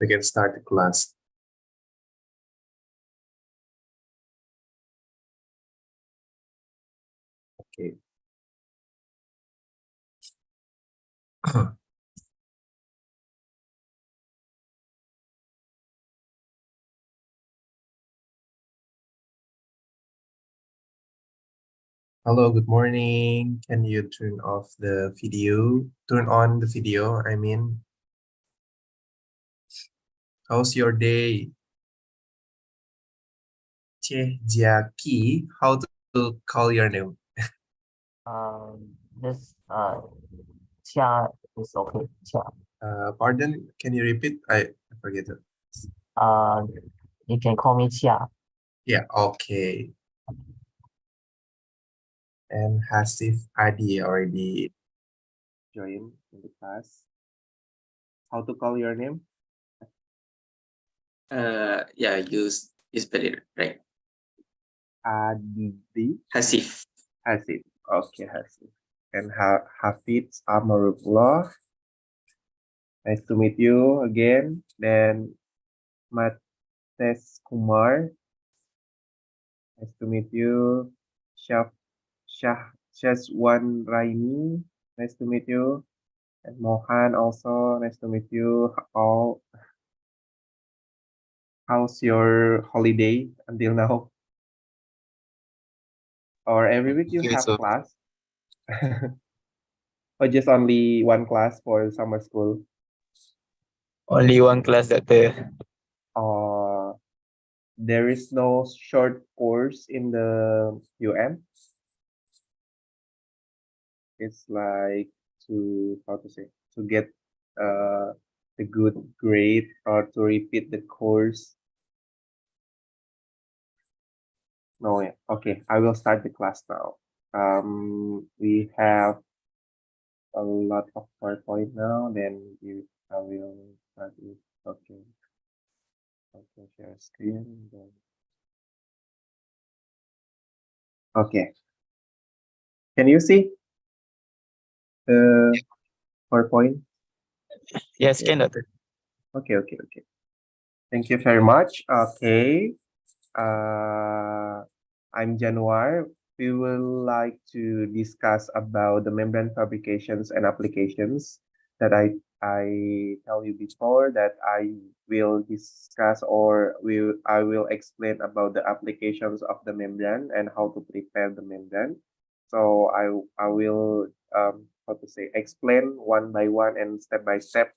We can start the class. Okay. Hello, good morning. Can you turn off the video? Turn on the video, I mean. How's your day? Jackie, how to call your name? This Chia is okay. Chia. Pardon, can you repeat? I forget it. Uh, you can call me Chia. Yeah, okay. And Hasif Adi already joined in the class. How to call your name? Yeah, you spell it right. Adi Hasif. Hasif. Okay, Hasif. And Hafiz Amarullah. Nice to meet you again. Then Mates Kumar. Nice to meet you. Shazwan Raimi. Nice to meet you. And Mohan also. Nice to meet you all. How's your holiday until now? Or every week you have class? Or just only one class for summer school? Only one class, Doctor. There is no short course in the UM. It's like how to say, to get the good grade or to repeat the course. No, yeah. Okay, I will start the class now. We have a lot of PowerPoint now. Then I will start with okay. Okay, share screen. Then okay. Can you see the PowerPoint? Yes, can, Doctor. Okay. Thank you very much. Okay. I'm Januar. We will like to discuss about the membrane fabrications and applications that I tell you before that I will discuss or I will explain about the applications of the membrane and how to prepare the membrane. So I will how to say, explain one by one and step by step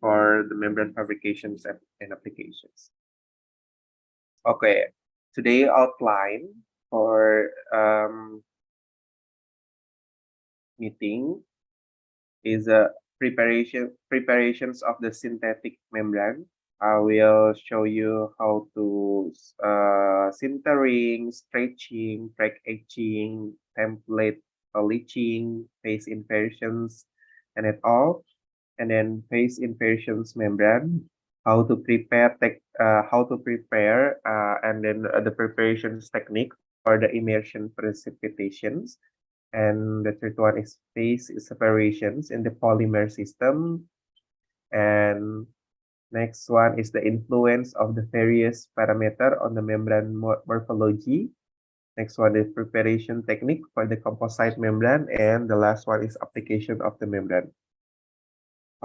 for the membrane fabrications and applications. Okay, today outline for meeting is a preparations of the synthetic membrane. I will show you how to sintering, stretching, crack etching, template leaching, phase inversions, and it all. And then phase inversions membrane, how to prepare and then the preparations technique for the immersion precipitations. And the third one is phase separations in the polymer system. And next one is the influence of the various parameter on the membrane morphology. Next one is preparation technique for the composite membrane, and the last one is application of the membrane.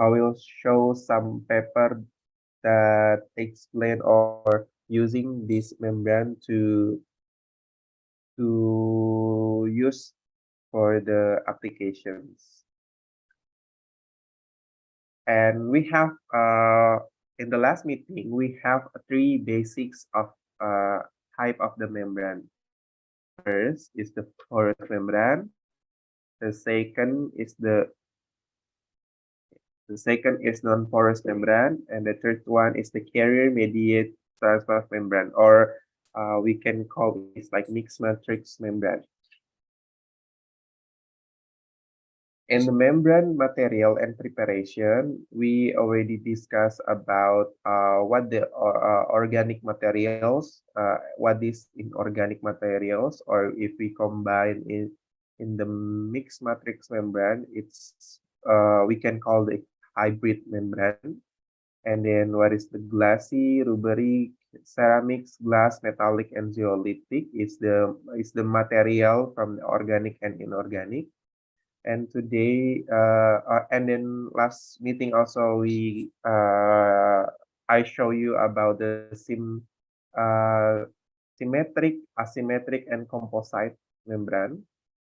I will show some paper that explain or using this membrane to use for the applications. And we have in the last meeting we have three basics of type of the membrane. First is the porous membrane. The second is non-porous membrane, and the third one is the carrier-mediated transverse membrane, or we can call it like mixed matrix membrane. In the membrane material and preparation, we already discussed about what the organic materials, what is inorganic materials, or if we combine in the mixed matrix membrane, it's we can call it hybrid membrane. And then what is the glassy, rubbery, ceramics, glass, metallic, and zeolitic is the material from the organic and inorganic. And today, and then last meeting also I show you about the symmetric, asymmetric, and composite membrane.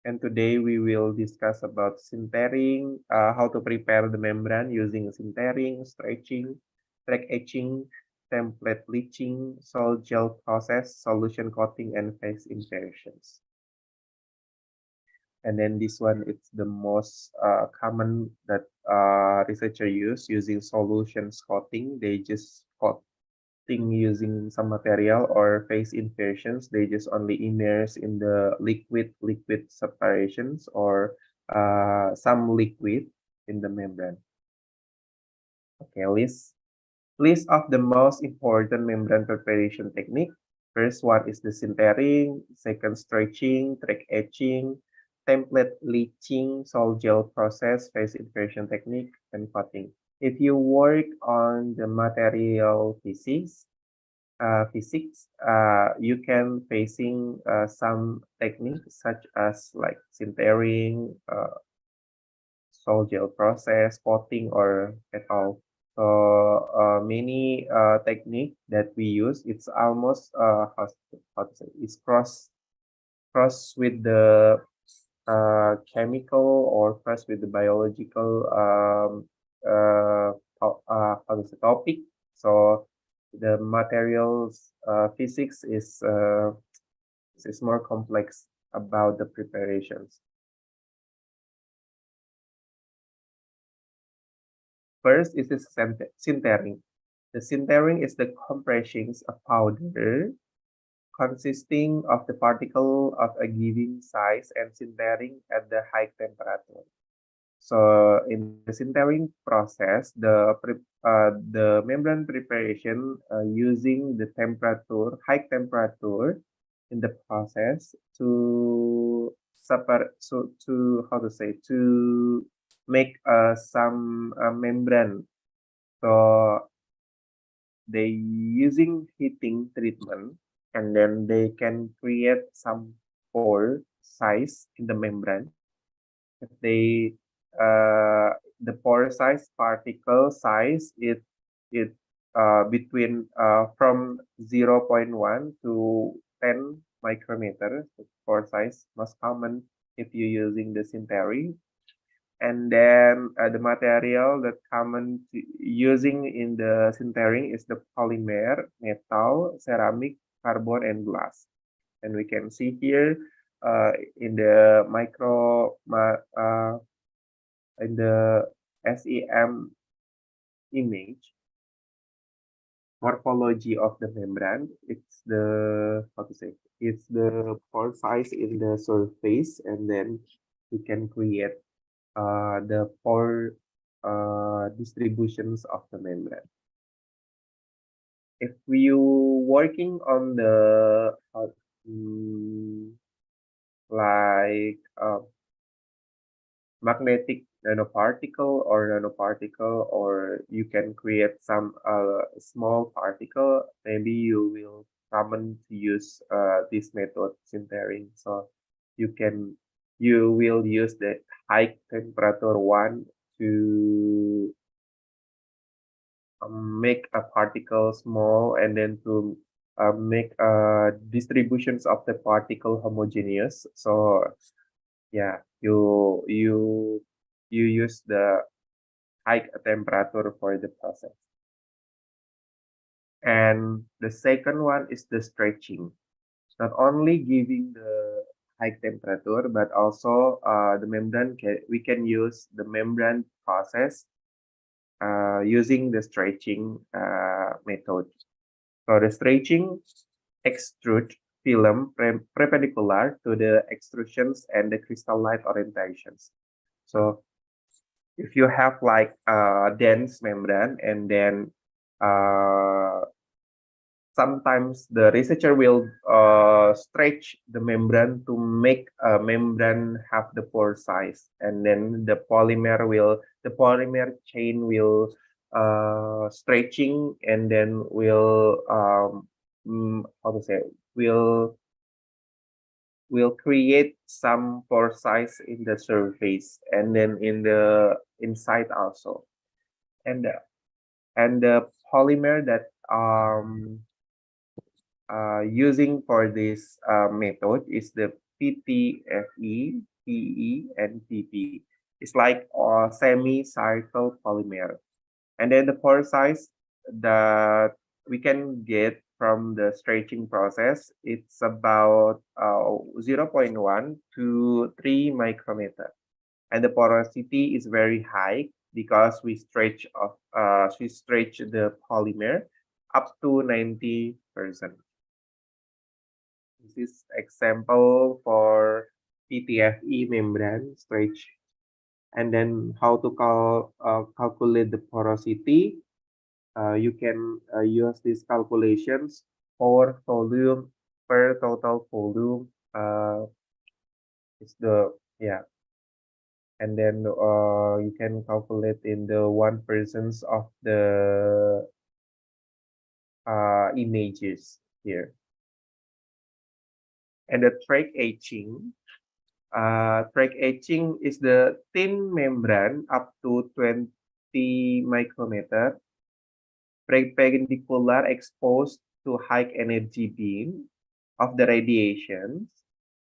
And today we will discuss about sintering, how to prepare the membrane using sintering, stretching, track etching, template leaching, sol gel process, solution coating, and phase inversions. And then this one, it's the most common that researcher use using solutions coating. They just coating using some material, or phase inversions. They just only immerse in the liquid separations, or some liquid in the membrane. Okay, list of the most important membrane preparation technique. First one is the sintering, second stretching, track etching, template leaching, sol gel process, phase inversion technique, and coating. If you work on the material physics, you can facing some techniques such as like sintering, sol gel process, coating, or et al. So many technique that we use, it's almost how to say, it's cross with the chemical, or cross with the biological how to say, topic. So the materials physics is more complex about the preparations. First is the sintering. The sintering is the compressions of powder consisting of the particle of a given size and sintering at the high temperature. So in the sintering process, the membrane preparation using the high temperature in the process to separate, to how to say, to make some membrane. So they using heating treatment, and then they can create some pore size in the membrane. If they the pore size, particle size, it between from 0.1 to 10 micrometer. Pore size most common if you're using the sintering. And then the material that common using in the sintering is the polymer, metal, ceramic, carbon, and glass. And we can see here in the in the SEM image, morphology of the membrane. It's the how to say, it's the pore size in the surface, and then we can create the pore distributions of the membrane. If you working on the like magnetic nanoparticle, or you can create some small particle, maybe you will common to use this method sintering. So you will use the high temperature one to make a particle small, and then to make distributions of the particle homogeneous. So yeah, you use the high temperature for the process. And the second one is the stretching. Not only giving the high temperature, but also the membrane we can use the membrane process using the stretching method. So the stretching extrude film perpendicular to the extrusions and the crystalline orientations. So if you have like a dense membrane, and then sometimes the researcher will stretch the membrane to make a membrane have the pore size, and then the polymer chain will stretching, and then will how to say, will create some pore size in the surface and then in the inside also. And the polymer that using for this method is the PTFE, PE, and PP. It's like a semi-circle polymer. And then the pore size that we can get from the stretching process, it's about 0.1 to 3 micrometer. And the porosity is very high because we stretch the polymer up to 90%. This is example for PTFE membrane stretch. And then how to calculate the porosity. You can use these calculations for volume per total volume. It's the and then you can calculate in the 1% of the images here. And the track etching. Track etching is the thin membrane up to 20 micrometer, perpendicular exposed to high energy beam of the radiations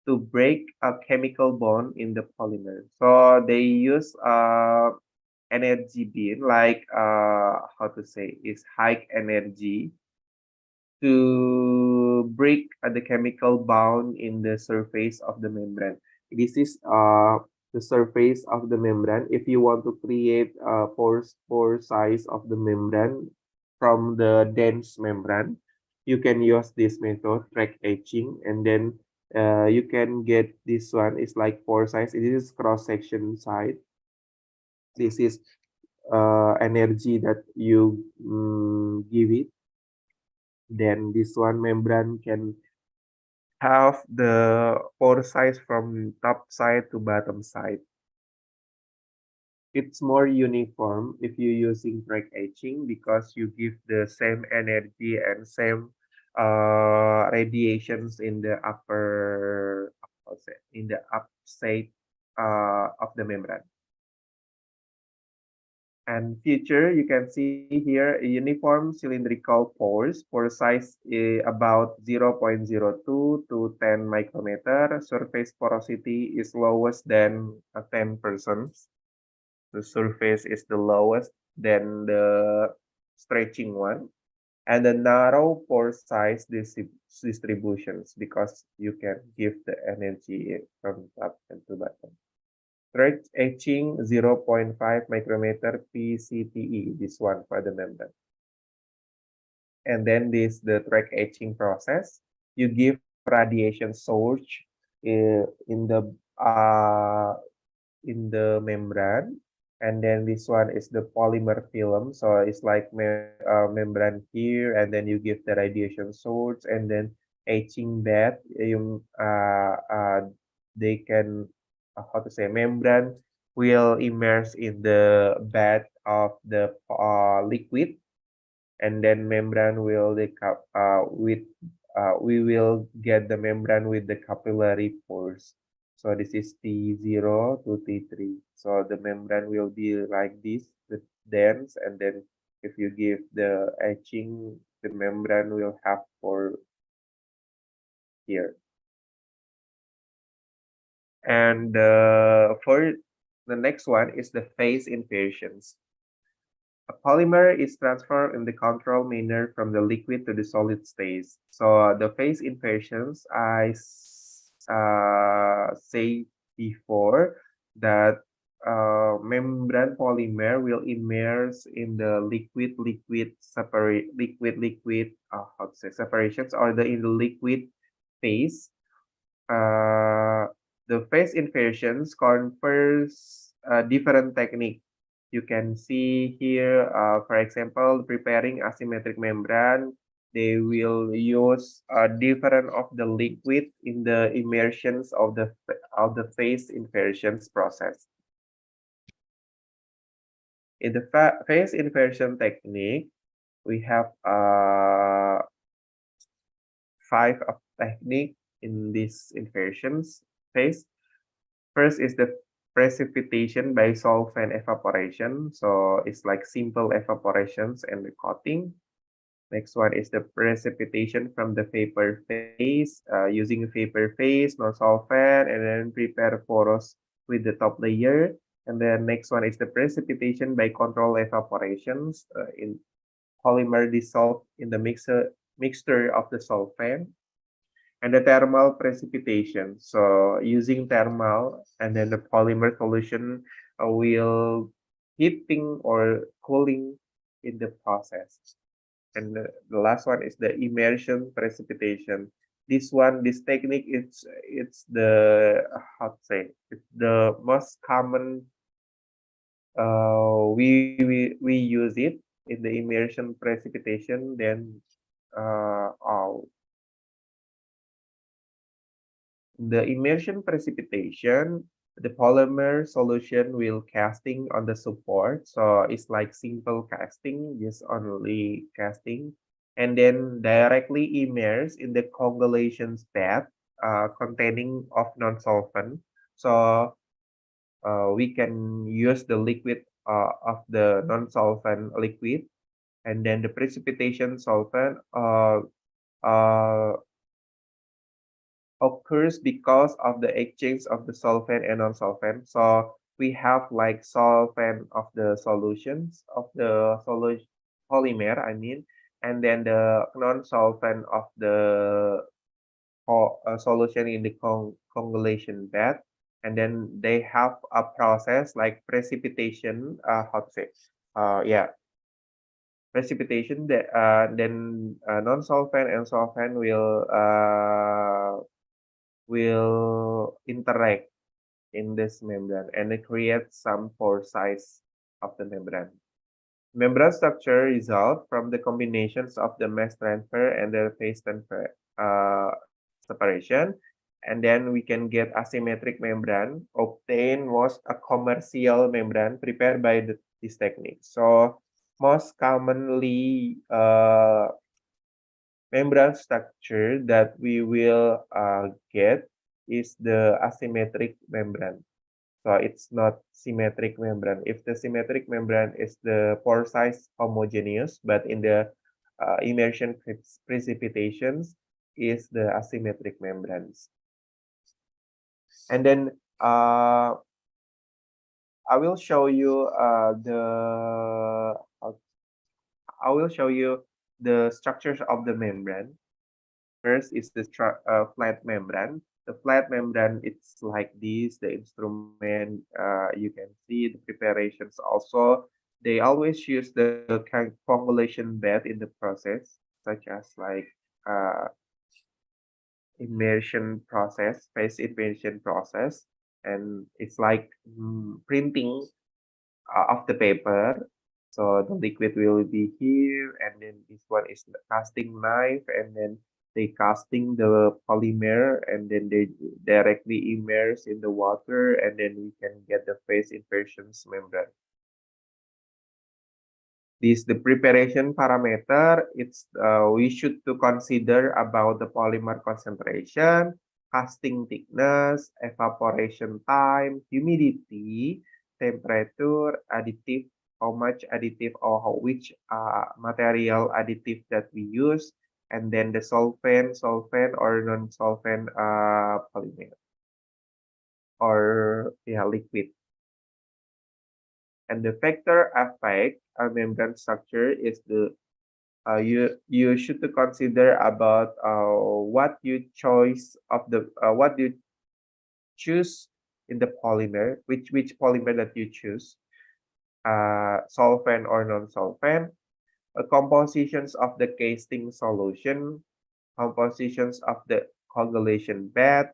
to break a chemical bond in the polymer. So they use energy beam like how to say, is high energy to break the chemical bond in the surface of the membrane. This is the surface of the membrane. If you want to create a pore size of the membrane from the dense membrane, you can use this method, track etching, and then you can get this one. It's like pore size. It is cross section side. This is energy that you give it. Then this one membrane can have the pore size from top side to bottom side. It's more uniform if you're using track etching because you give the same energy and same radiations in the upper, in the upside of the membrane. And feature, you can see here a uniform cylindrical pores. Pore size is about 0.02 to 10 micrometer. Surface porosity is lowest than 10%. The surface is the lowest than the stretching one. And the narrow pore size distributions because you can give the energy from top and to bottom. Track etching 0.5 micrometer PCTE, this one for the membrane. And then the track etching process. You give radiation source in the membrane, and then this one is the polymer film. So it's like membrane here, and then you give the radiation source, and then etching that they can how to say, membrane will immerse in the bed of the liquid, and then membrane will we will get the membrane with the capillary pores. So this is T0 to T3. So the membrane will be like this, with dense, and then if you give the etching, the membrane will have pore here. And for the next one is the phase inversions. A polymer is transferred in the control manner from the liquid to the solid state. So the phase inversions, I say before that membrane polymer will immerse in the liquid separations, or in the liquid phase. The phase inversions confers a different technique. You can see here, for example, preparing asymmetric membrane, they will use different of the liquid in the immersions of the phase inversions process. In the phase inversion technique, we have 5 of technique in this inversions phase. First is the precipitation by solvent evaporation. So it's like simple evaporations and the coating. Next one is the precipitation from the vapor phase, using vapor phase, non-solvent, and then prepare porous with the top layer. And then next one is the precipitation by control evaporations in polymer dissolved in the mixture of the solvent. And the thermal precipitation. So using thermal and then the polymer solution will heating or cooling in the process. And the last one is the immersion precipitation. This technique, it's the how to say, it's the most common. We use it in the immersion precipitation. Then the immersion precipitation, the polymer solution will casting on the support. So it's like simple casting, just only casting, and then directly immerse in the coagulations bed containing of non-solvent. So we can use the liquid of the non-solvent liquid, and then the precipitation solvent uh, occurs because of the exchange of the solvent and non-solvent. So we have like solvent of the solutions of the solution polymer, I mean, and then the non-solvent of the solution in the coagulation bed. And then they have a process like precipitation, how to say, yeah, precipitation that then non-solvent and solvent will interact in this membrane and it creates some pore size of the membrane. Membrane structure result from the combinations of the mass transfer and the phase transfer separation, and then we can get asymmetric membrane obtained most a commercial membrane prepared by this technique. So most commonly membrane structure that we will get is the asymmetric membrane. So it's not symmetric membrane. If the symmetric membrane is the pore size homogeneous, but in the immersion precipitations is the asymmetric membranes. And then I will show you the structures of the membrane. First is the flat membrane. The flat membrane, it's like this. The instrument, you can see the preparations also. They always use the coagulation bed in the process, such as like immersion process, phase immersion process, and it's like printing of the paper. So the liquid will be here, and then this one is the casting knife, and then they casting the polymer, and then they directly immerse in the water, and then we can get the phase inversions membrane. This the preparation parameter. It's we should to consider about the polymer concentration, casting thickness, evaporation time, humidity, temperature, additive, how much additive or which material additive that we use, and then the solvent or non-solvent polymer or liquid. And the factor affect our membrane structure is the you should to consider about what you choose of the what you choose in the polymer, which polymer that you choose, solvent or non-solvent, compositions of the casting solution, compositions of the coagulation bed,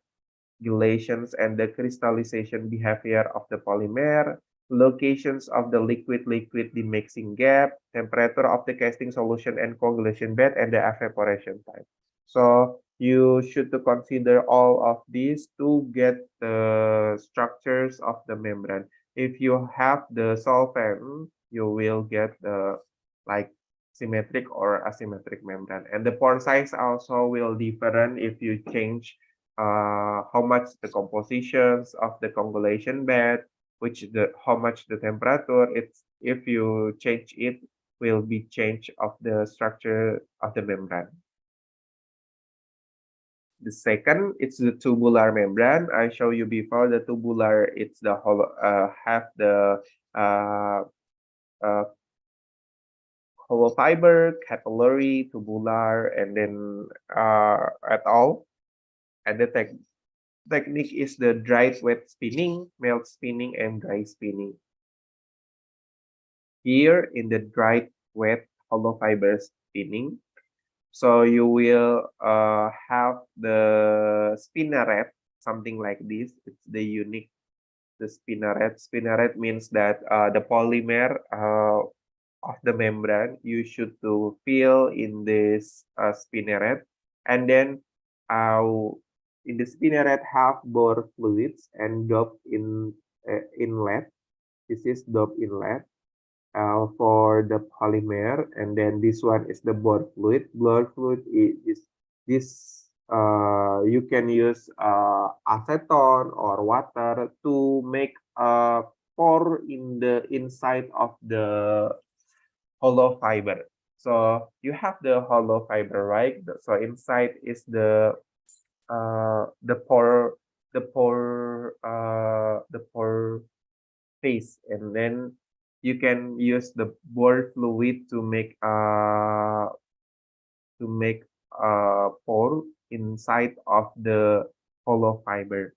dilations and the crystallization behavior of the polymer, locations of the liquid-liquid demixing gap, temperature of the casting solution and coagulation bed, and the evaporation time. So you should to consider all of these to get the structures of the membrane. If you have the solvent, you will get the like symmetric or asymmetric membrane. And the pore size also will different if you change how much the compositions of the coagulation bed, how much the temperature. It's if you change it will be change of the structure of the membrane. The second, it's the tubular membrane. I show you before the tubular. It's the hollow have the hollow fiber, capillary, tubular, and then at all. And the technique is the dry wet spinning, melt spinning, and dry spinning. Here in the dry wet hollow fiber spinning, so you will have the spinneret, something like this. It's the unique, the spinneret. Spinneret means that the polymer of the membrane you should to fill in this spinneret, and then in the spinneret have bore fluids and dop inlet. This is dop inlet for the polymer, and then this one is the bore fluid. Bore fluid is this you can use acetone or water to make a pore in the inside of the hollow fiber. So you have the hollow fiber, right? So inside is the pore, the pore space, and then you can use the bore fluid to make a pore inside of the hollow fiber.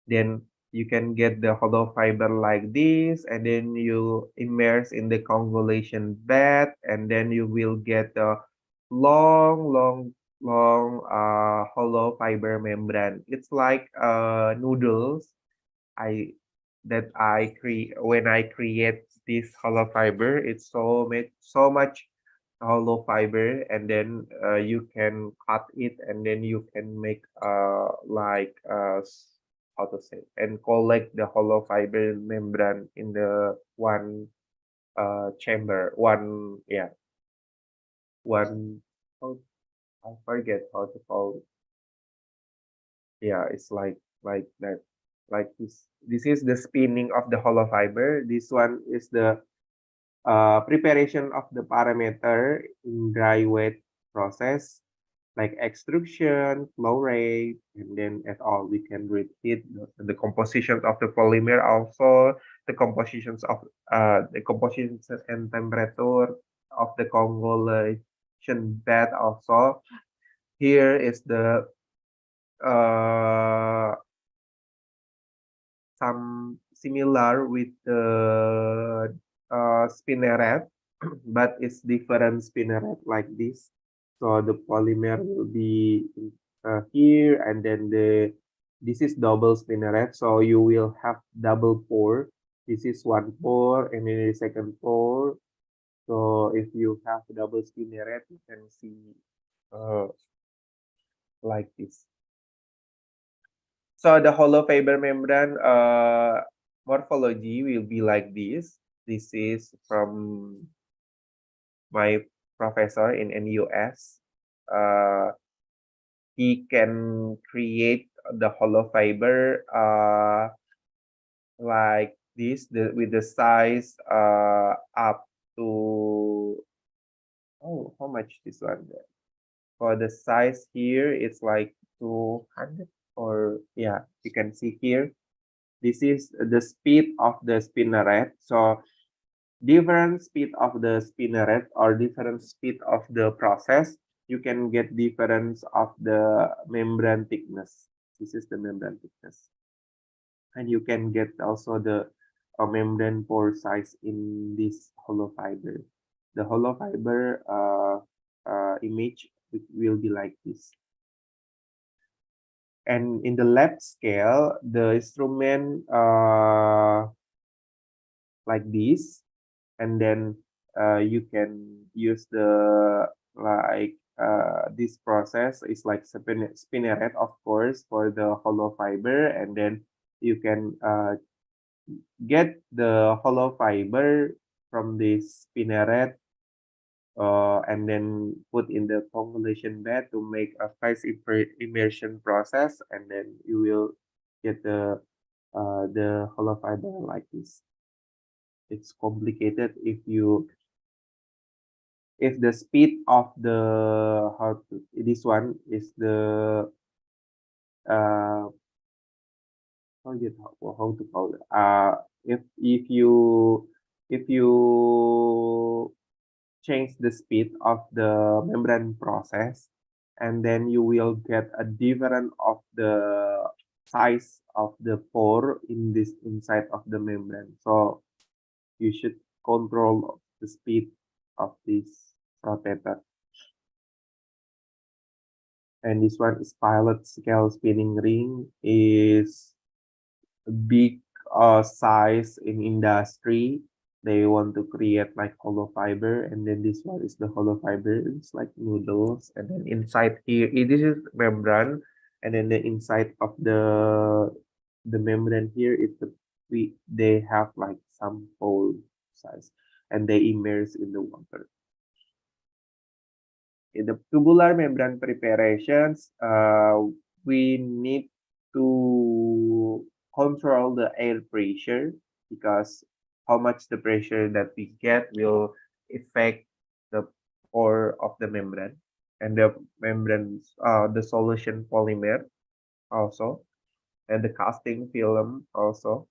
Then you can get the hollow fiber like this, and then you immerse in the coagulation bed, and then you will get a long hollow fiber membrane. It's like noodles. That I create when I create this hollow fiber. It's so much hollow fiber, and then you can cut it, and then you can make like how to say, and collect the hollow fiber membrane in the one chamber, one oh, I forget how to call it. Yeah, it's like that, like this is the spinning of the hollow fiber. This one is the preparation of the parameter in dry wet process, like extrusion, flow rate, and then at all we can read it, the composition of the polymer, also the compositions and temperature of the coagulation bed. Also here is the some similar with the spinneret, but it's different spinneret like this. So the polymer will be here, and then this is double spinneret. So you will have double pore. This is one pore, and then the second pore. So if you have double spinneret, you can see like this. So the hollow fiber membrane morphology will be like this. This is from my professor in NUS. He can create the hollow fiber like this, with the size up to, oh, how much this one? For the size here, it's like 200, or yeah, you can see here. This is the speed of the spinneret. So different speed of the spinneret or different speed of the process, you can get difference of the membrane thickness. This is the membrane thickness, and you can get also the membrane pore size in this hollow fiber. The hollow fiber image will be like this. And in the lab scale, the instrument like this, and then you can use the like this process is like spinneret, of course, for the hollow fiber, and then you can get the hollow fiber from this spinneret and then put in the convolution bed to make a phase immersion process, and then you will get the hollow fiber like this. It's complicated if the speed of the this one is the how to call it, if you change the speed of the membrane process, and then you will get a different of the size of the pore in this inside of the membrane. So you should control the speed of this rotator. And this one is pilot scale spinning ring, is a big size in industry. They want to create like hollow fiber, and then this one is the hollow fiber. It's like noodles, and then inside here, this is membrane, and then the inside of the membrane here is they have like some hole size, and they immerse in the water. In the tubular membrane preparations, we need to control the air pressure, because how much the pressure that we get will affect the pore of the membrane, and the membranes, the solution polymer also, and the casting film also,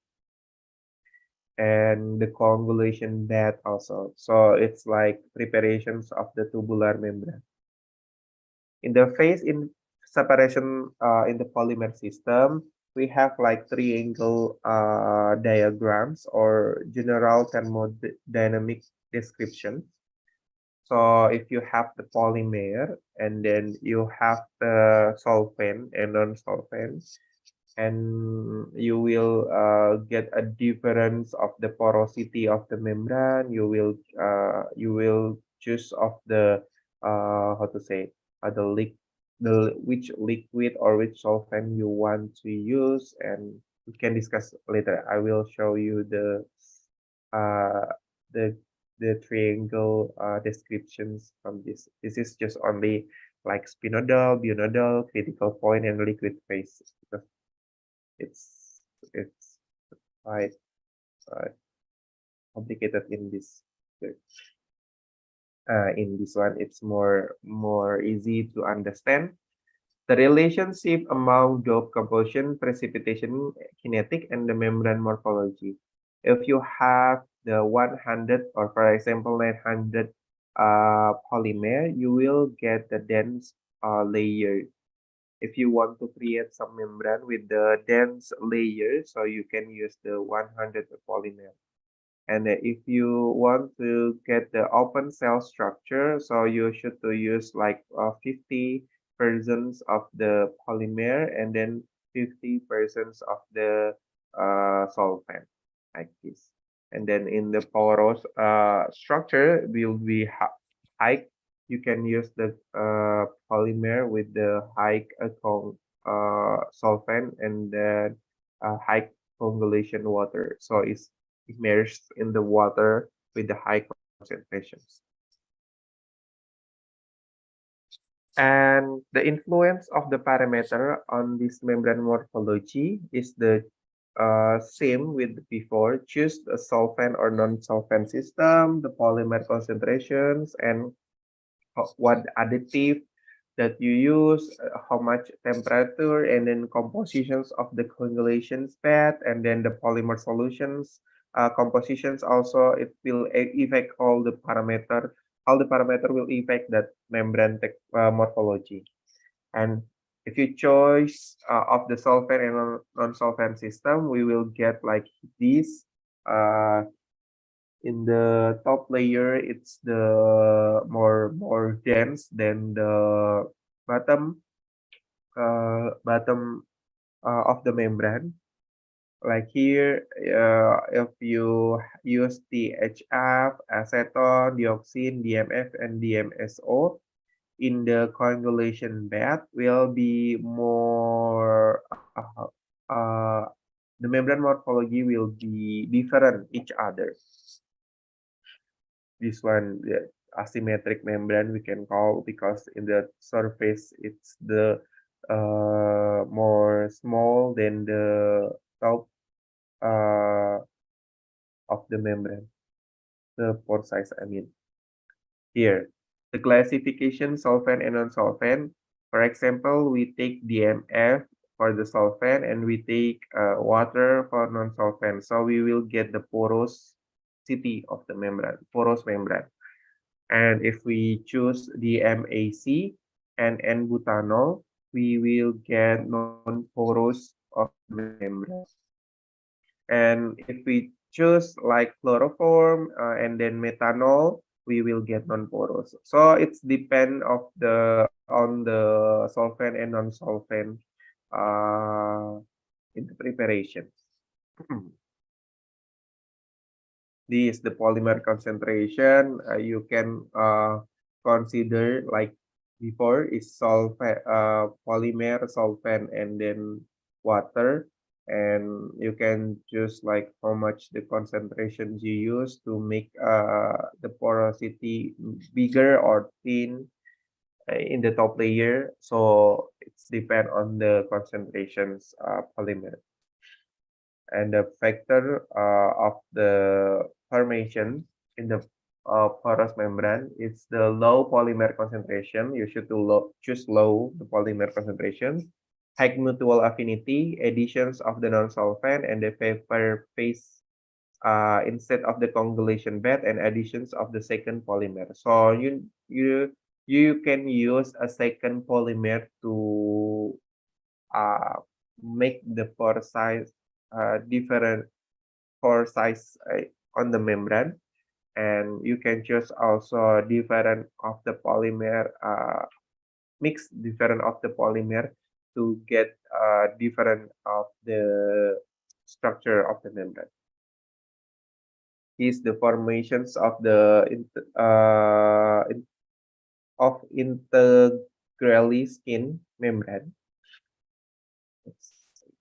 and the coagulation bed also. So it's like preparations of the tubular membrane. In the phase in separation in the polymer system, we have like triangle diagrams or general thermodynamic description. So if you have the polymer, and then you have the solvent and non-solvent, and you will get a difference of the porosity of the membrane. You will choose of the how to say which liquid or which solvent you want to use, and we can discuss later. I will show you uh the triangle descriptions from this. This is just only like spinodal, binodal, critical point, and liquid phase. It's quite complicated in this. In this one, it's more easy to understand. The relationship among dope composition, precipitation, kinetic, and the membrane morphology. If you have the 100 or for example 900 polymer, you will get the dense layer. If you want to create some membrane with the dense layer, so you can use the 100 polymer. And if you want to get the open cell structure, so you should to use like 50% of the polymer, and then 50% of the solvent, like this. And then in the porous structure will be high. You can use the polymer with the high solvent, and then high coagulation water. So it's immersed in the water with the high concentrations. And the influence of the parameter on this membrane morphology is the same with before. Choose a solvent or non-solvent system, the polymer concentrations, and what additive that you use, how much temperature, and then compositions of the coagulations bed, and then the polymer solutions compositions also. It will affect all the parameter. All the parameter will affect that membrane morphology. And if you choose of the solvent and non-solvent system, we will get like this. In the top layer, it's the more dense than the bottom of the membrane. Like here, if you use THF, acetone, dioxin, DMF, and DMSO, in the coagulation bed will be more the membrane morphology will be different each other. this one, the asymmetric membrane we can call, because in the surface it's the more small than the top of the membrane, the pore size, I mean. Here, the classification solvent and non-solvent. For example, we take DMF for the solvent and we take water for non-solvent. So we will get the porosity of the membrane, porous membrane. And if we choose DMAC and N-butanol, we will get non-porous of the membrane. And if we choose like chloroform and then methanol, we will get non-porous. So it's depend of on the solvent and non-solvent in the preparations. This is the polymer concentration. You can consider like before is solvent, polymer, solvent, and then water. And you can choose like how much the concentrations you use to make the porosity bigger or thin in the top layer. So it's depend on the concentrations polymer. And the factor of the formation in the porous membrane is the low polymer concentration. You should choose low the polymer concentration, high mutual affinity, additions of the non-solvent, and the vapor phase instead of the coagulation bed, and additions of the second polymer. So you can use a second polymer to make the pore size different pore size on the membrane, and you can choose also different of the polymer mix different of the polymer to get different of the structure of the membrane. Is the formations of the of integrally skin membrane. I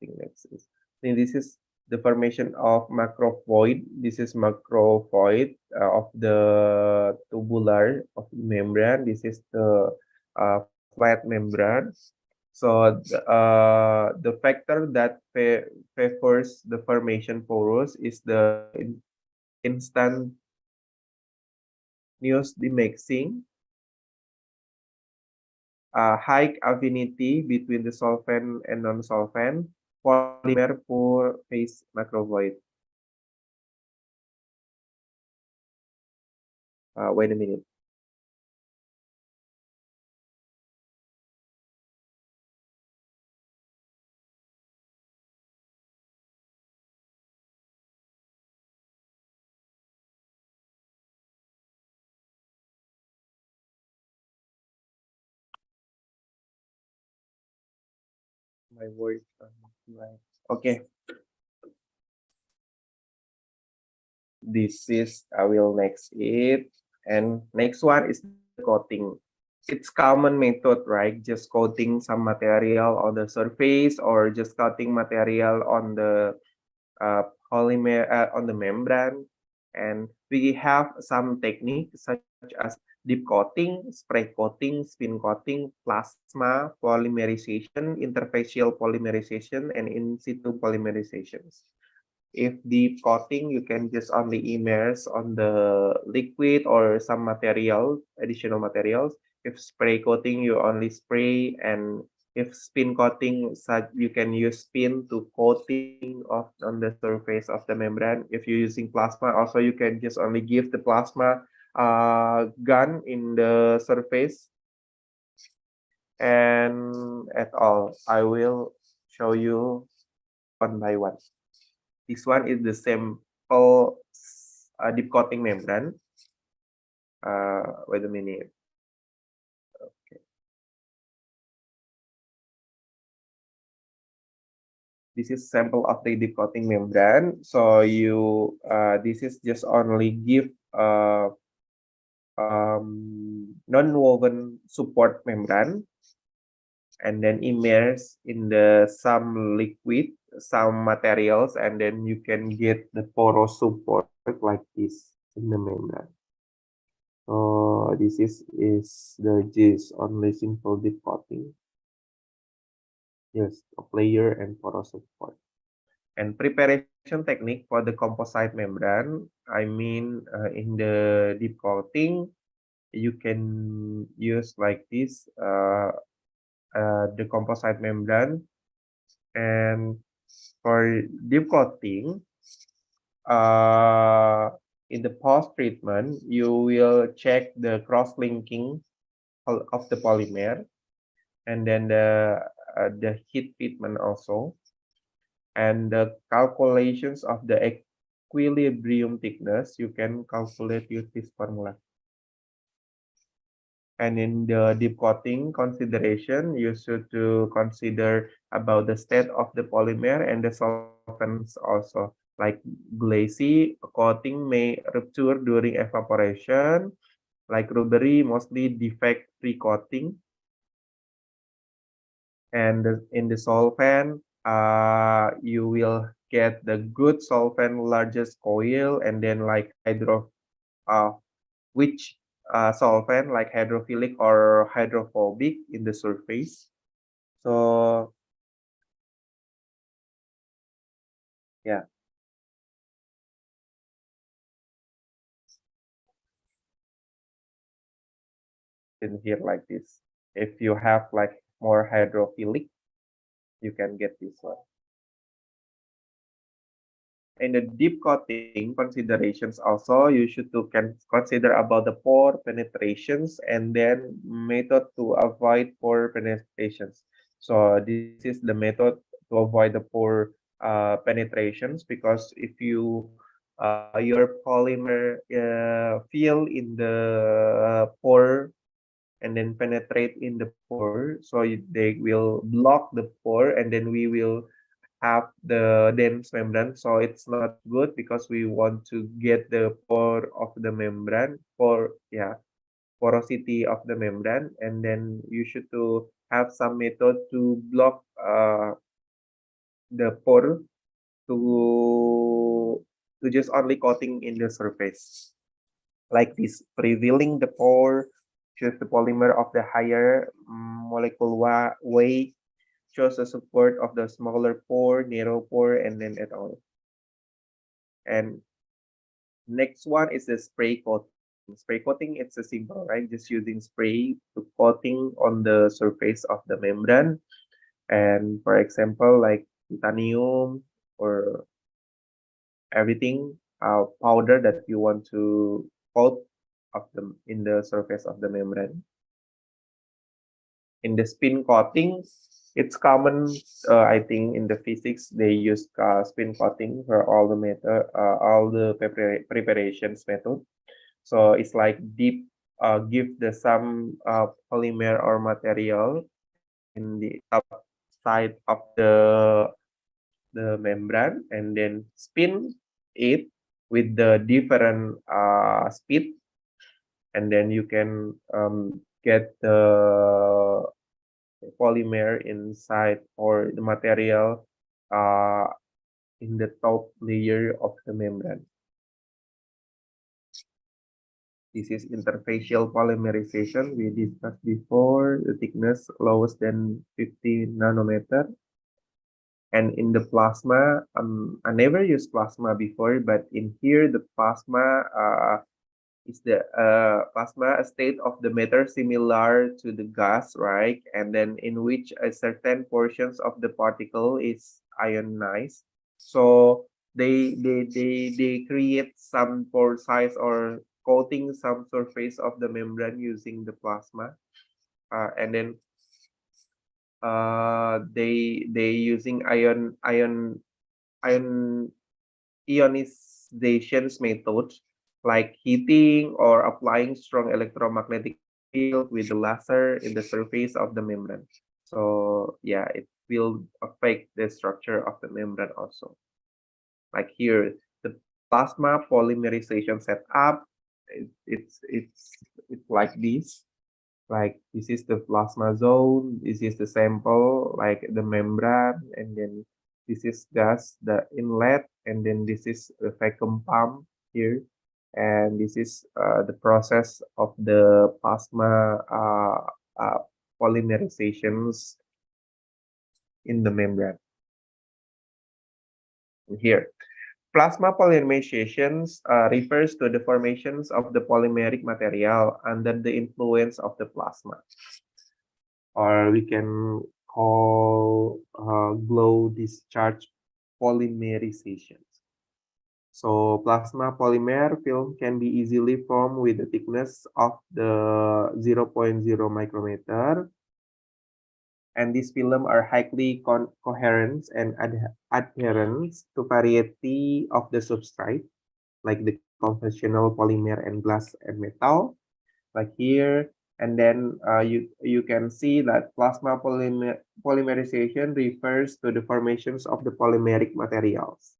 think that's it. Then this is the formation of macrophoid. This is macrophoid of the tubular of the membrane. This is the flat membrane. So the factor that favors the formation porous is the instantaneous demixing, high affinity between the solvent and non-solvent, polymer pore phase macrophoid. Wait a minute. My words are not right. Okay. This is I will next it, and next one is the coating. It's common method, right? Just coating some material on the surface or just coating material on the polymer on the membrane. And we have some techniques such as deep coating, spray coating, spin coating, plasma polymerization, interfacial polymerization, and in situ polymerizations. If deep coating, you can just only immerse on the liquid or some material, additional materials. If spray coating, you only spray, and if spin coating, such you can use spin to coating on the surface of the membrane. If you're using plasma, also you can just only give the plasma gun in the surface. And at all, I will show you one by one. This one is the sample deep coating membrane. Wait a minute. Okay. This is sample of the deep coating membrane. So you this is just only give non-woven support membrane, and then immerse in the some liquid, some materials, and then you can get the porous support like this in the membrane. So this is the gist on simple deep coating. Yes, a layer and porous support. And preparation technique for the composite membrane. I mean, in the deep coating, you can use like this, the composite membrane. And for deep coating, in the post treatment, you will check the cross-linking of the polymer, and then the heat treatment also, and the calculations of the equilibrium thickness. You can calculate use this formula. And in the deep coating consideration, you should to consider about the state of the polymer and the solvents also. Like glassy coating may rupture during evaporation, like rubbery mostly defect pre-coating. And in the solvent, you will get the good solvent largest coil, and then like which solvent like hydrophilic or hydrophobic in the surface. So yeah, in here like this. If you have like more hydrophilic, you can get this one. In the deep coating considerations also, you should to consider about the pore penetrations and then method to avoid pore penetrations. So this is the method to avoid the pore penetrations, because if your polymer fill in the pore and then penetrate in the pore, so they will block the pore, and then we will have the dense membrane. So it's not good, because we want to get the pore of the membrane, porosity of the membrane, and then you should to have some method to block the pore to just only coating in the surface like this, revealing the pore, choose the polymer of the higher molecular weight, shows the support of the smaller pore, narrow pore, and then et al. And next one is the spray coating. Spray coating, it's a simple, right? Just using spray to coating on the surface of the membrane. And for example, like titanium or everything, powder that you want to coat of the in the surface of the membrane. In the spin coating, it's common, I think in the physics they use spin coating for all the preparations method. So it's like deep, give the some polymer or material in the top side of the membrane, and then spin it with the different speed, and then you can get the polymer inside or the material in the top layer of the membrane. This is interfacial polymerization. We discussed before, the thickness lowest than 50 nanometer. And in the plasma, I never used plasma before, but in here the plasma is the plasma, a state of the matter similar to the gas, right? And then in which a certain portions of the particle is ionized. So they create some pore size or coating some surface of the membrane using the plasma, and then they using ionization methods like heating or applying strong electromagnetic field with the laser in the surface of the membrane. So yeah, it will affect the structure of the membrane also. Like here, the plasma polymerization setup, it's like this. Like this is the plasma zone, this is the sample, like the membrane, and then this is gas, the inlet, and then this is the vacuum pump here. And this is the process of the plasma polymerizations in the membrane. Here, plasma polymerizations refers to the formations of the polymeric material under the influence of the plasma, or we can call glow discharge polymerizations. So plasma polymer film can be easily formed with the thickness of the 0.0 micrometer, and these film are highly coherent and adherent to variety of the substrate, like the conventional polymer and glass and metal, like here. And then you can see that plasma polymerization refers to the formations of the polymeric materials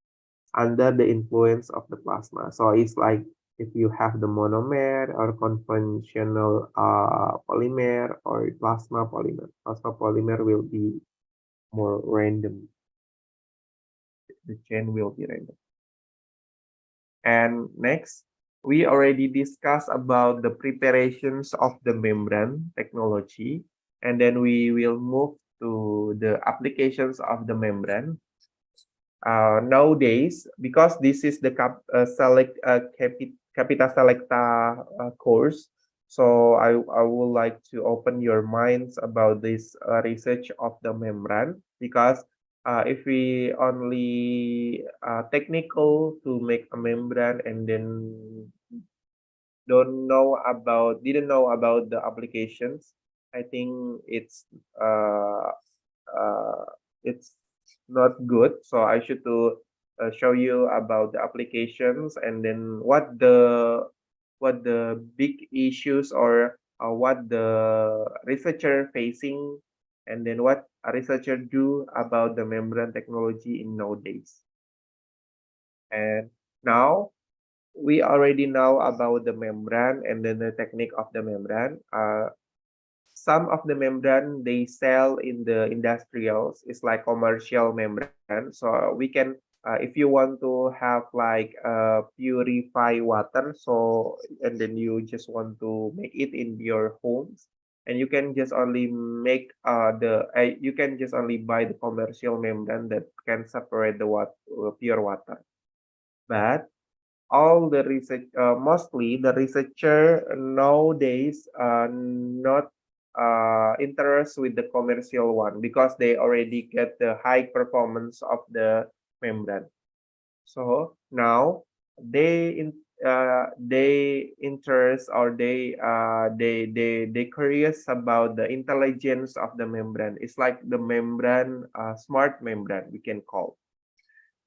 under the influence of the plasma. So it's like if you have the monomer or conventional polymer or plasma polymer will be more random. The chain will be random. And next, we already discussed about the preparations of the membrane technology, and then we will move to the applications of the membrane. Nowadays, because this is the Capita Selecta course, so I would like to open your minds about this research of the membrane, because if we only technical to make a membrane and then didn't know about the applications, I think it's not good. So I should to show you about the applications, and then what the big issues, or what the researcher facing, and then what a researcher do about the membrane technology in nowadays. And now we already know about the membrane and then the technique of the membrane. Some of the membrane they sell in the industrials is like commercial membrane. So we can, if you want to have like purify water, so and then you just want to make it in your homes, and you can just only make you can just only buy the commercial membrane that can separate the pure water. But all the research, mostly the researcher nowadays not interest with the commercial one, because they already get the high performance of the membrane. So now they interest, or they curious about the intelligence of the membrane. It's like the membrane, smart membrane we can call.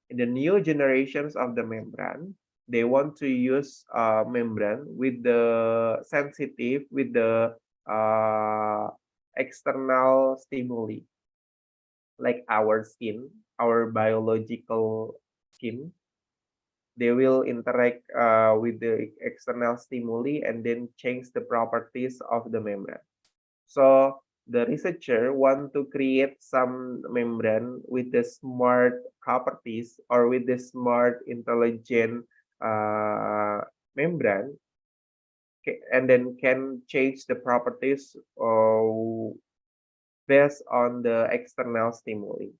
In the new generations of the membrane, they want to use membrane with the sensitive, with the external stimuli, like our skin, our biological skin. They will interact with the external stimuli and then change the properties of the membrane. So the researcher want to create some membrane with the smart properties, or with the smart intelligent membrane, and then can change the properties based on the external stimuli.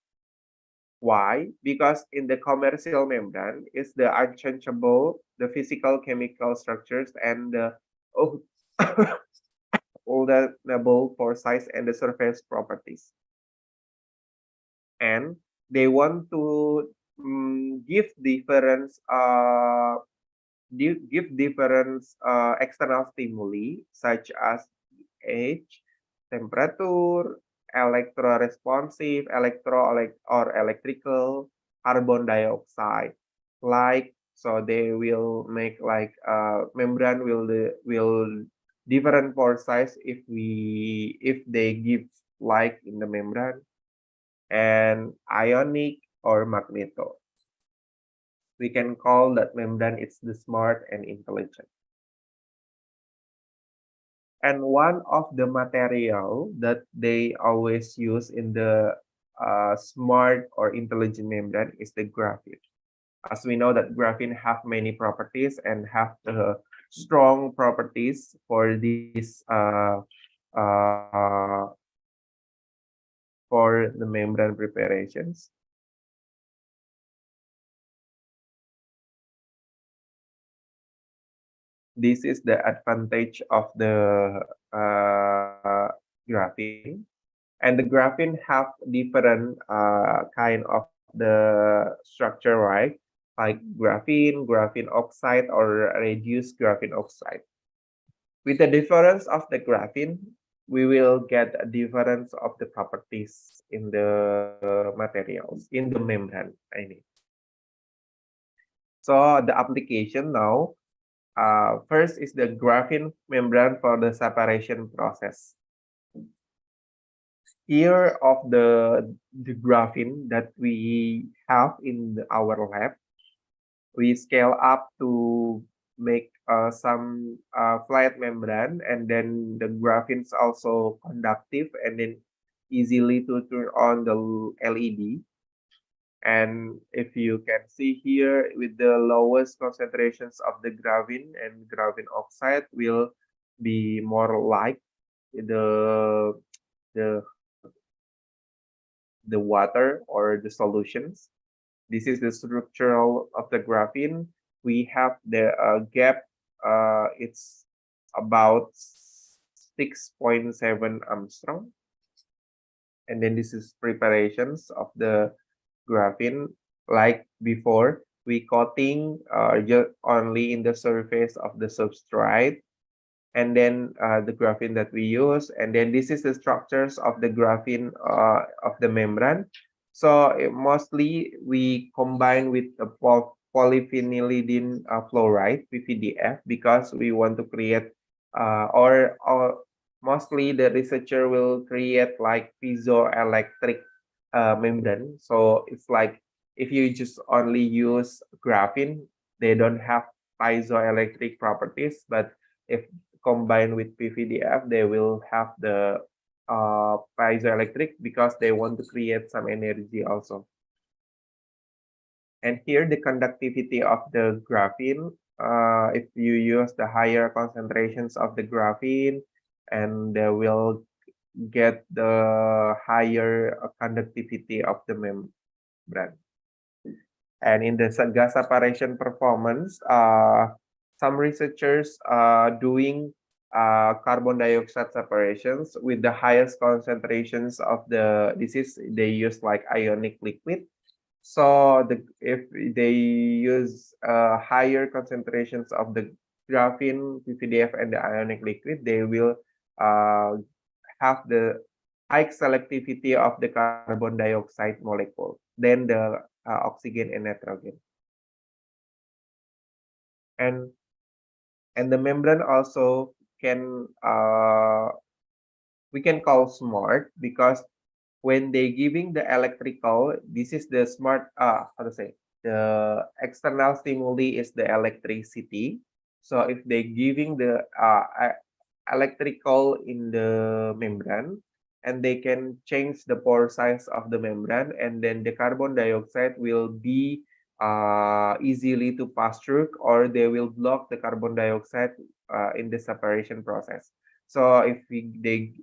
Why? Because in the commercial membrane is the unchangeable, the physical chemical structures, and the alternable pore size and the surface properties. And they want to give different external stimuli, such as age, temperature, electroresponsive, or electrical, carbon dioxide. Like, so they will make like membrane will different pore size if they give light in the membrane, and ionic or magneto. We can call that membrane it's the smart and intelligent. And one of the material that they always use in the smart or intelligent membrane is the graphite. as we know that graphene have many properties and have the strong properties for this for the membrane preparations. This is the advantage of the graphene, and the graphene have different kind of the structure, right? Like graphene, graphene oxide, or reduced graphene oxide. With the difference of the graphene, we will get a difference of the properties in the materials, in the membrane, I mean. So the application now, first is the graphene membrane for the separation process. Here of the graphene that we have in our lab, we scale up to make some flat membrane, and then the graphene is also conductive and then easily to turn on the LED. And if you can see here, with the lowest concentrations of the graphene and graphene oxide will be more like the the the water or the solutions. This is the structural of the graphene. We have the gap. It's about 6.7 Armstrong. And then this is preparations of the graphene. Like before, we coating just only in the surface of the substrate, and then the graphene that we use, and then this is the structures of the graphene of the membrane. So mostly we combine with the polyphenylidene fluoride (PVDF) because we want to create or mostly the researcher will create like piezoelectric membrane. So it's like if you just only use graphene, they don't have piezoelectric properties, but if combined with PVDF, they will have the piezoelectric because they want to create some energy also. And here the conductivity of the graphene, if you use the higher concentrations of the graphene, and they will get the higher conductivity of the membrane. And in the gas separation performance, some researchers doing carbon dioxide separations with the highest concentrations of they use like ionic liquid. So if they use higher concentrations of the graphene, PVDF, and the ionic liquid, they will have the high selectivity of the carbon dioxide molecule than the oxygen and nitrogen. And the membrane also can we can call smart because when they giving the electrical, this is the smart how to say, the external stimuli is the electricity. So if they giving the electrical in the membrane, and they can change the pore size of the membrane, and then the carbon dioxide will be easily to pass through, or they will block the carbon dioxide in the separation process. So if they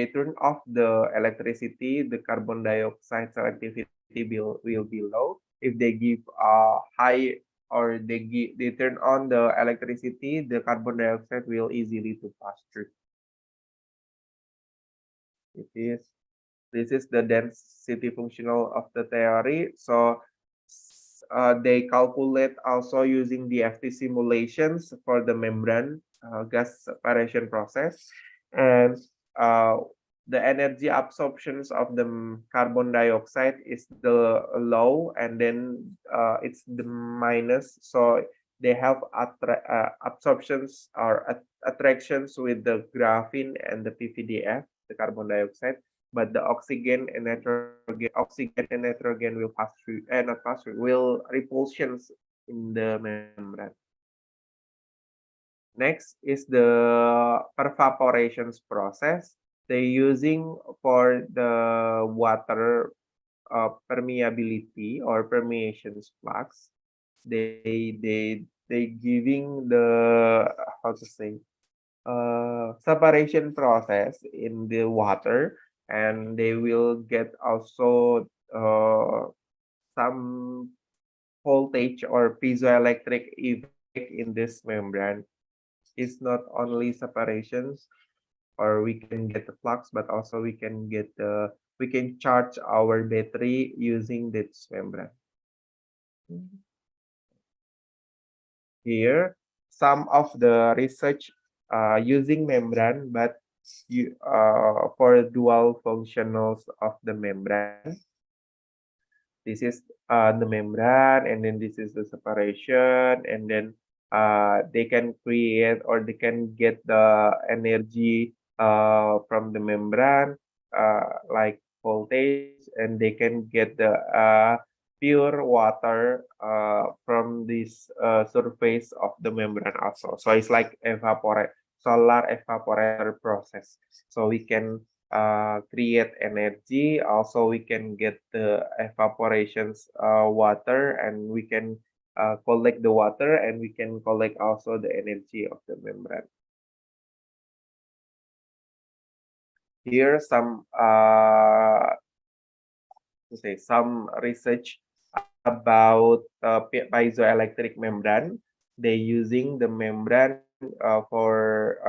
turn off the electricity, the carbon dioxide selectivity will be low. If they give high, or they turn on the electricity, the carbon dioxide will easily to pass through. This is the density functional of the theory. So they calculate also using DFT simulations for the membrane gas separation process, and the energy absorptions of the carbon dioxide is the low, and then it's the minus. So they have absorptions or attractions with the graphene and the PVDF, the carbon dioxide, but the oxygen and nitrogen will pass through, not pass through, will repulsions in the membrane. Next is the pervaporations process. They using for the water permeability or permeations flux. They giving the how to say separation process in the water, and they will get also some voltage or piezoelectric effect in this membrane. It's not only separations, or we can get the flux, but also we can charge our battery using this membrane. Here, some of the research using membrane, but for dual functionals of the membrane. This is the membrane, and then this is the separation, and then they can create or they can get the energy from the membrane, like voltage, and they can get the pure water from this surface of the membrane also. So it's like solar evaporator process. So we can create energy. Also, we can get the evaporations water, and we can collect the water, and we can collect also the energy of the membrane. Here some some research about piezoelectric membrane. They using the membrane for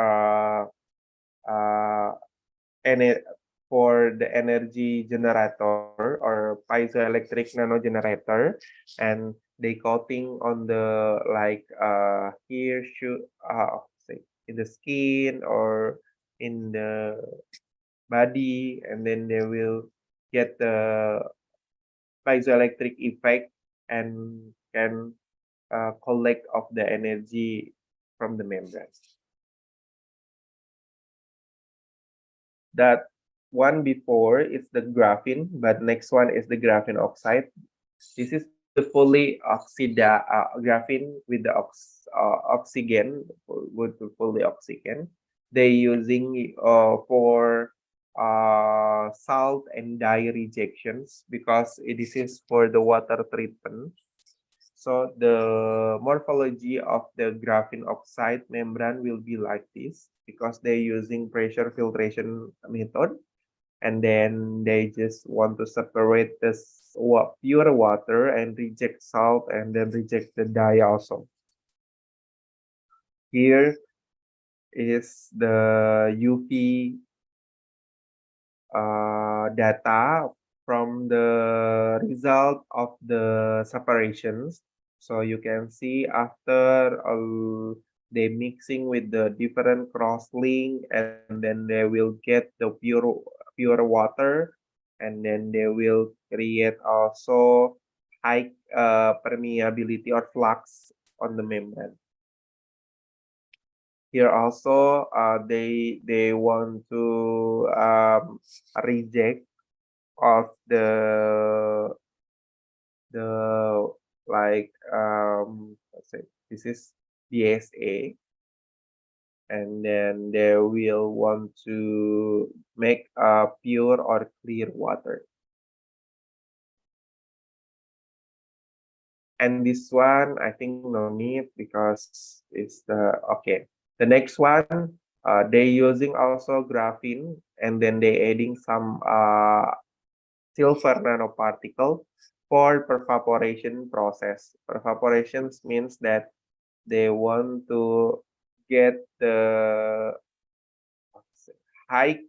the energy generator or piezoelectric nano generator, and they coating on the like here should say in the skin or in the body, and then they will get the piezoelectric effect and can collect of the energy from the membrane. That one before is the graphene, but next one is the graphene oxide. This is the fully graphene with the oxygen, with the fully oxygen. They using for salt and dye rejections, because this is for the water treatment. So the morphology of the graphene oxide membrane will be like this, because they're using pressure filtration method, and then they just want to separate this pure water and reject salt, and then reject the dye also. Here is the UV data from the result of the separations. So you can see after they mixing with the different cross-link, and then they will get the pure water, and then they will create also high permeability or flux on the membrane. Here also they want to reject of the like let's say this is BSA, and then they will want to make a pure or clear water. And this one I think no need, because it's the okay. The next one they using also graphene, and then they adding some silver nanoparticle for pervaporation process. Pervaporations means that they want to get the high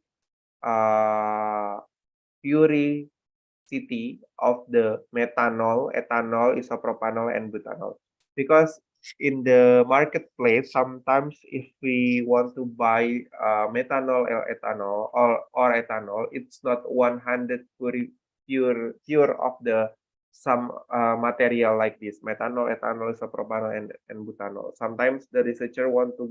purity of the methanol, ethanol, isopropanol, and butanol. Because in the marketplace, sometimes if we want to buy methanol or ethanol or ethanol, it's not 100 pure of the some material like this: methanol, ethanol, isopropanol, and butanol. Sometimes the researcher want to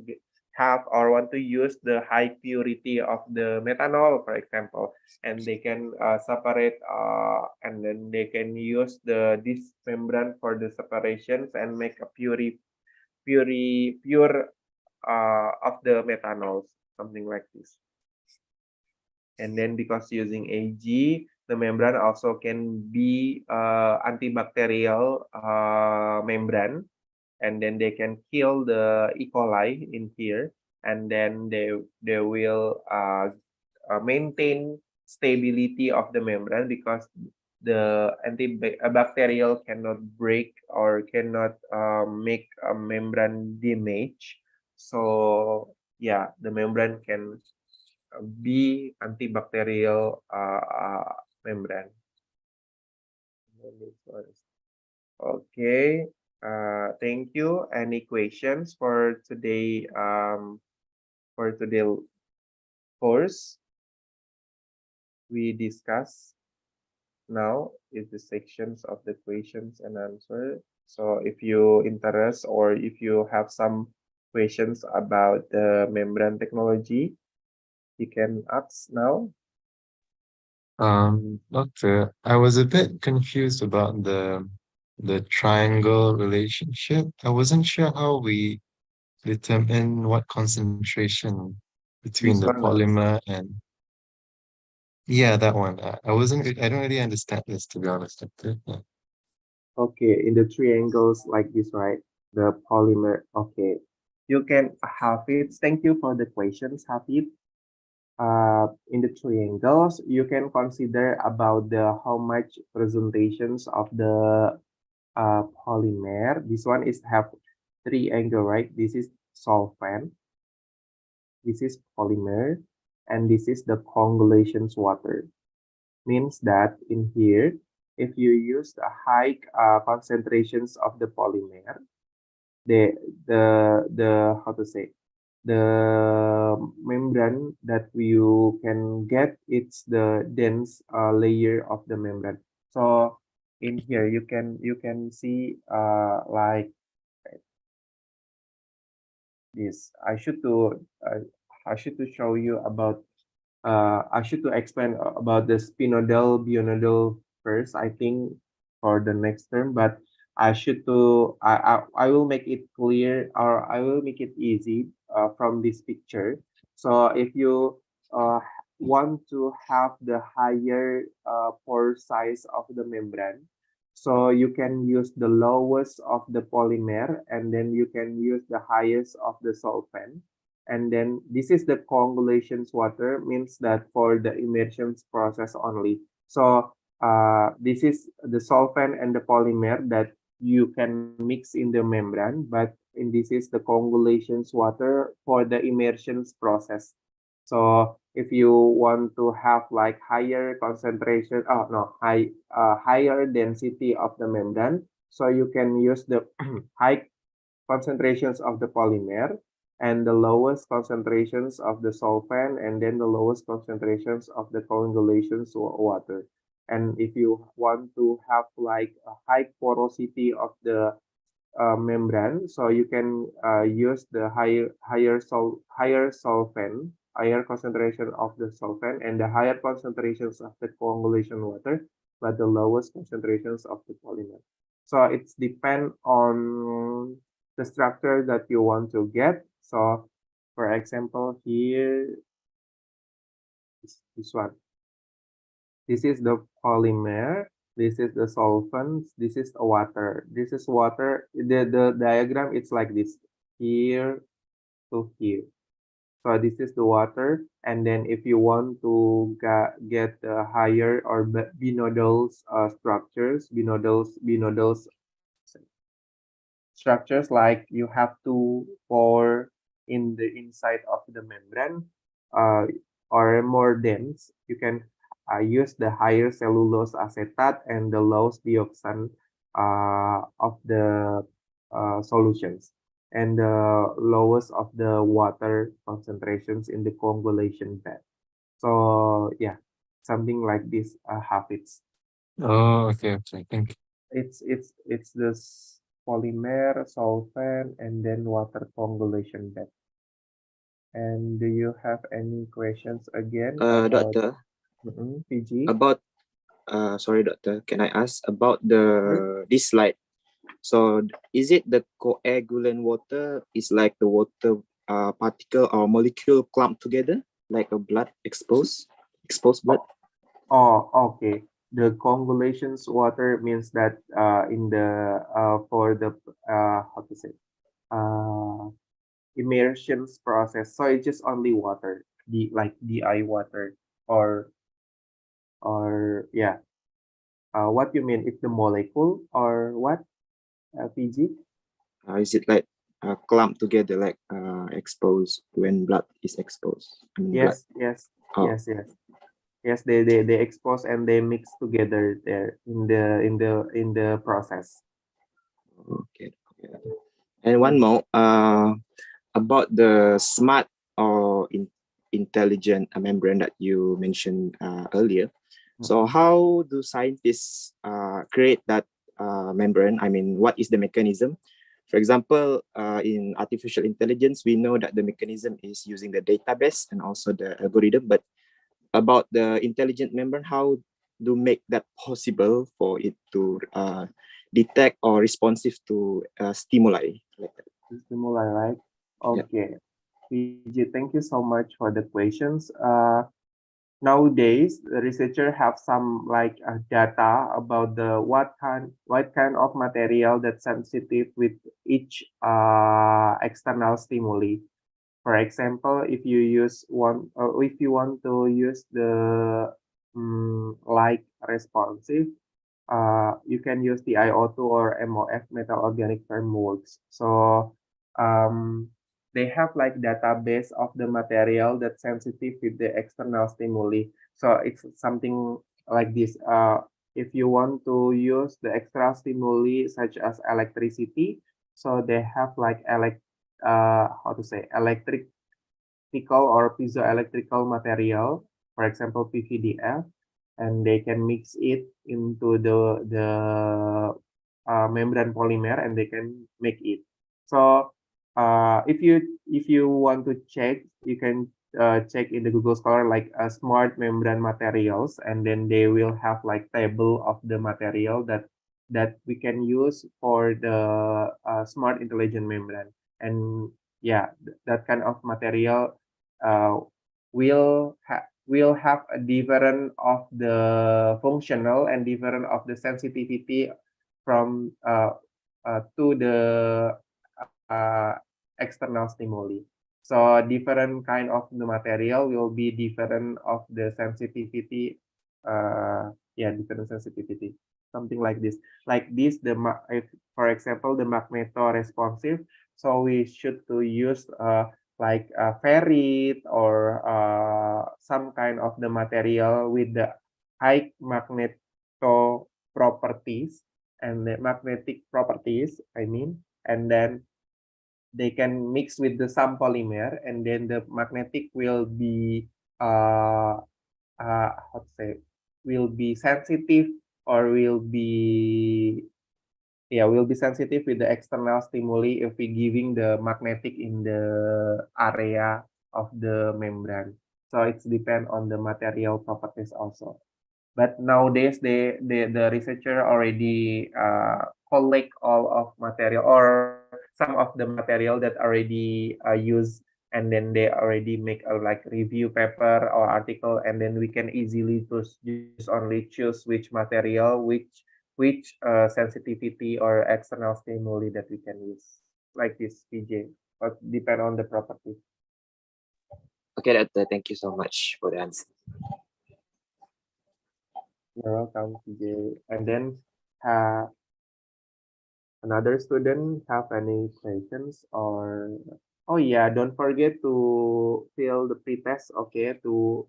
have or want to use the high purity of the methanol, for example, and they can separate and then they can use this membrane for the separations and make a pure of the methanols, something like this. And then because using AG, the membrane also can be antibacterial membrane, and then they can kill the E. coli in here, and then they will maintain stability of the membrane because the antibacterial cannot break or cannot make a membrane damage. So yeah, the membrane can be antibacterial membrane. Okay, thank you. Any questions for today course? We discuss now is the sections of the questions and answer. So if you interest or if you have some questions about the membrane technology, you can ask now. Doctor, I was a bit confused about the triangle relationship. I wasn't sure how we determine what concentration between This the one, polymer and yeah, that one. I don't really understand this, to be honest, Doctor. Yeah. okay, in the triangles like this, right? The polymer, okay. You can have it. Thank you for the questions, Hafid. In the triangles, you can consider about the how much presentations of the polymer. This one is have three angle, right? This is solvent, this is polymer, and this is the coagulations water. Means that in here, if you use the high concentrations of the polymer, the how to say, the membrane that you can get, it's the dense layer of the membrane. So in here you can see like this. I should to show you about I should to explain about the spinodal bionodal first, I think, for the next term, but I will make it clear, or I will make it easy from this picture. So if you want to have the higher pore size of the membrane, so you can use the lowest of the polymer, and then you can use the highest of the solvent. And then this is the coagulations water, means that for the immersion process only. So this is the solvent and the polymer that you can mix in the membrane, but this is the coagulations water for the immersion process. So if you want to have like higher concentration, oh no, higher density of the membrane, so you can use the high concentrations of the polymer and the lowest concentrations of the solvent, and then the lowest concentrations of the coagulations water. And if you want to have like a high porosity of the membrane, so you can use the higher solvent, higher concentration of the solvent, and the higher concentrations of the coagulation water, but the lowest concentrations of the polymer. So it's depend on the structure that you want to get. So for example, here this one. This is the polymer. This is the solvents. This is water. This is water. The diagram, it's like this, here to here. So this is the water. And then if you want to get the higher or binodal structures, like you have to pour in the inside of the membrane, or more dense, you can use the higher cellulose acetate and the lowest dioxane of the solutions, and the lowest of the water concentrations in the coagulation bed. So yeah, something like this habits. Oh, okay, thank you. It's this polymer, solvent, and then water coagulation bed. And do you have any questions again about Doctor, PG? about sorry, doctor, can I ask about this slide? So is it the coagulant water is like the water particle or molecule clumped together like a blood exposed blood? Oh, okay. The coagulations water means that in the for the how to say uh immersions process. So it's just only water, the like DI water or yeah. What you mean? It's the molecule or what? PG? Is it like clumped together, like exposed when blood is exposed? I mean, blood. Yes, yes, Oh, yes, yes. Yes, they expose and they mix together there in the process. okay. Okay. And one more, about the smart or intelligent membrane that you mentioned earlier. So Mhm. how do scientists create that membrane? I mean, what is the mechanism? For example, in artificial intelligence, we know that the mechanism is using the database and also the algorithm. But about the intelligent membrane, how do make that possible for it to detect or responsive to stimuli like that? Stimuli, right? Yeah. Okay. PG, thank you so much for the questions. Nowadays, the researcher have some like data about the what kind of material that's sensitive with each external stimuli. For example, if you use one, or if you want to use the like responsive, you can use the IO2 or MOF metal organic frameworks. So um, they have like database of the material that's sensitive with the external stimuli. So it's something like this. If you want to use the external stimuli such as electricity, so they have like how to say electrical or piezoelectrical material, for example PVDF, and they can mix it into the membrane polymer and they can make it. So if you want to check, you can check in the Google Scholar like smart membrane materials, and then they will have like table of the material that we can use for the smart intelligent membrane. And yeah, that kind of material uh, will have a different of the functional and different of the sensitivity from to the external stimuli. So different kind of the material will be different of the sensitivity. Yeah, different sensitivity. Something like this. Like this, if for example the magneto responsive, so we should to use like a ferrite or some kind of the material with the high magneto properties and the magnetic properties, I mean, and then they can mix with the some polymer, and then the magnetic will be how to say, will be sensitive or will be sensitive with the external stimuli if we giving the magnetic in the area of the membrane. So it's depend on the material properties also. But nowadays the researcher already collect all of material or some of the material that already used, and then they already make a like review paper or article, and then we can easily just only choose which material, which sensitivity or external stimuli that we can use, like this PJ, but depend on the property. Okay, Doctor. Thank you so much for the answer. You're welcome, PJ. And then uh, another student have any questions or oh yeah, don't forget to fill the pretest, okay, to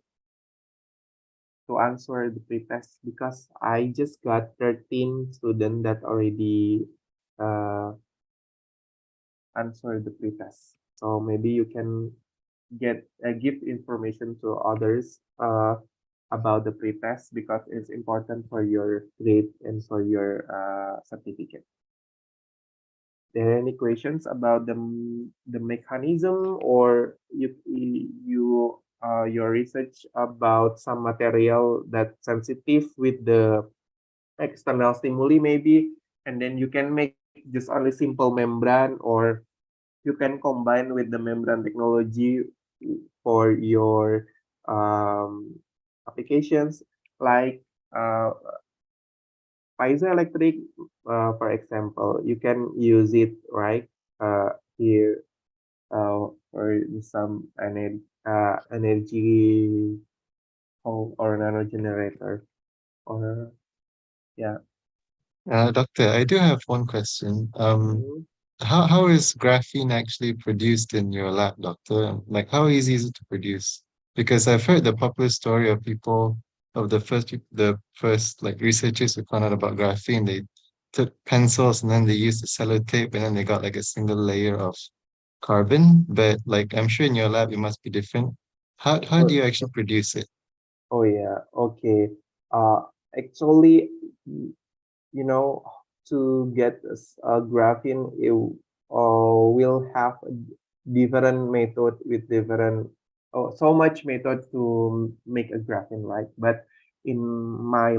answer the pretest because I just got 13 students that already uh answered the pretest. So maybe you can get give information to others about the pretest because it's important for your grade and for your certificate. There any questions about the mechanism or your research about some material that's sensitive with the external stimuli maybe, and then you can make just only simple membrane, or you can combine with the membrane technology for your applications. like piezoelectric, for example, you can use it right here for some energy home or nano generator or yeah. Doctor, I do have one question. Mhm. How is graphene actually produced in your lab, doctor? Like, how easy is it to produce? Because I've heard the popular story of people of the first like researchers who found out about graphene. They took pencils and then they used the sellotape and then they got like a single layer of carbon. But like, I'm sure in your lab it must be different. How do Oh, you actually produce it? oh yeah, okay. Uh, actually, you know, to get a graphene, you will have a different method with different, so much method to make a graphene, right? But in my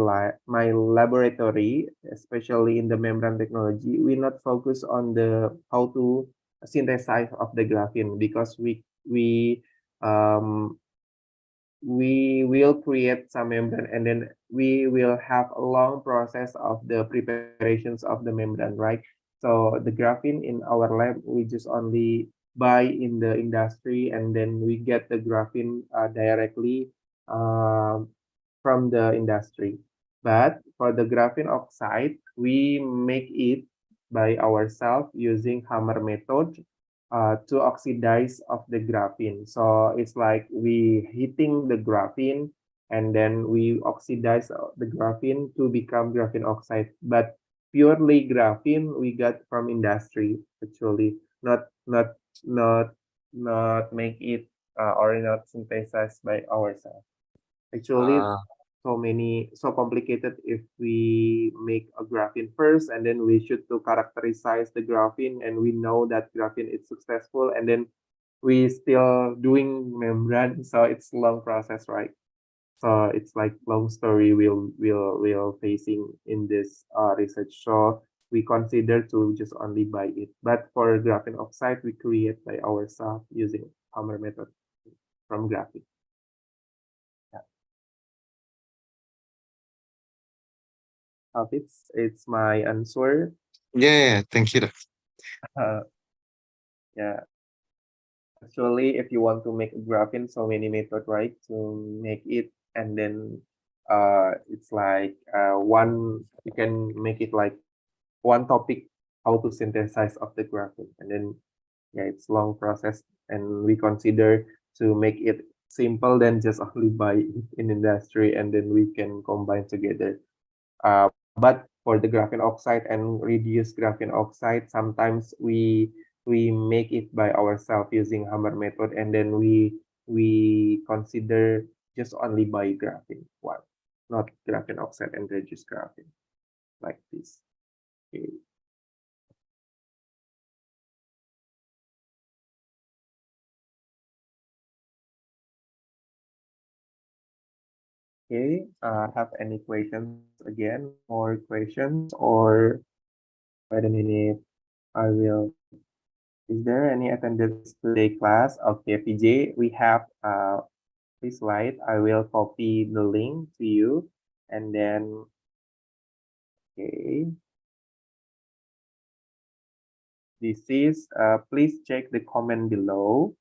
laboratory, especially in the membrane technology, we not focus on the how to synthesize of the graphene because um we will create some membrane and then we will have a long process of the preparations of the membrane, right? So the graphene in our lab, we just only buy in the industry and then we get the graphene directly um, from the industry. But for the graphene oxide, we make it by ourselves using hammer method to oxidize of the graphene. So it's like we heating the graphene and then we oxidize the graphene to become graphene oxide. But purely graphene we got from industry actually, not not not make it or not synthesized by ourselves. Actually, it's Uh, so complicated if we make a graphene first and then we should to characterize the graphene and we know that graphene is successful and then we still doing membrane, so it's long process, right? So it's like long story we'll facing in this research. So we consider to just only buy it, but for graphene oxide we create by ourselves using hammer method from graphene. Yeah. It's my answer. yeah, thank you, doctor. Uh, yeah, actually, if you want to make a graphene, so many method, right, to make it, and then it's like you can make it like one topic, how to synthesize of the graphene, and then yeah, it's long process, and we consider to make it simple than just only buy it in industry, and then we can combine together. But for the graphene oxide and reduced graphene oxide, sometimes we make it by ourselves using hammer method, and then we consider just only buy graphene one, not graphene oxide and reduced graphene like this. Okay. Okay. Have any questions again? More questions or wait a minute? I will. Is there any attendance today class? Okay, PJ, we have please write. I will copy the link to you and then okay. This is please check the comment below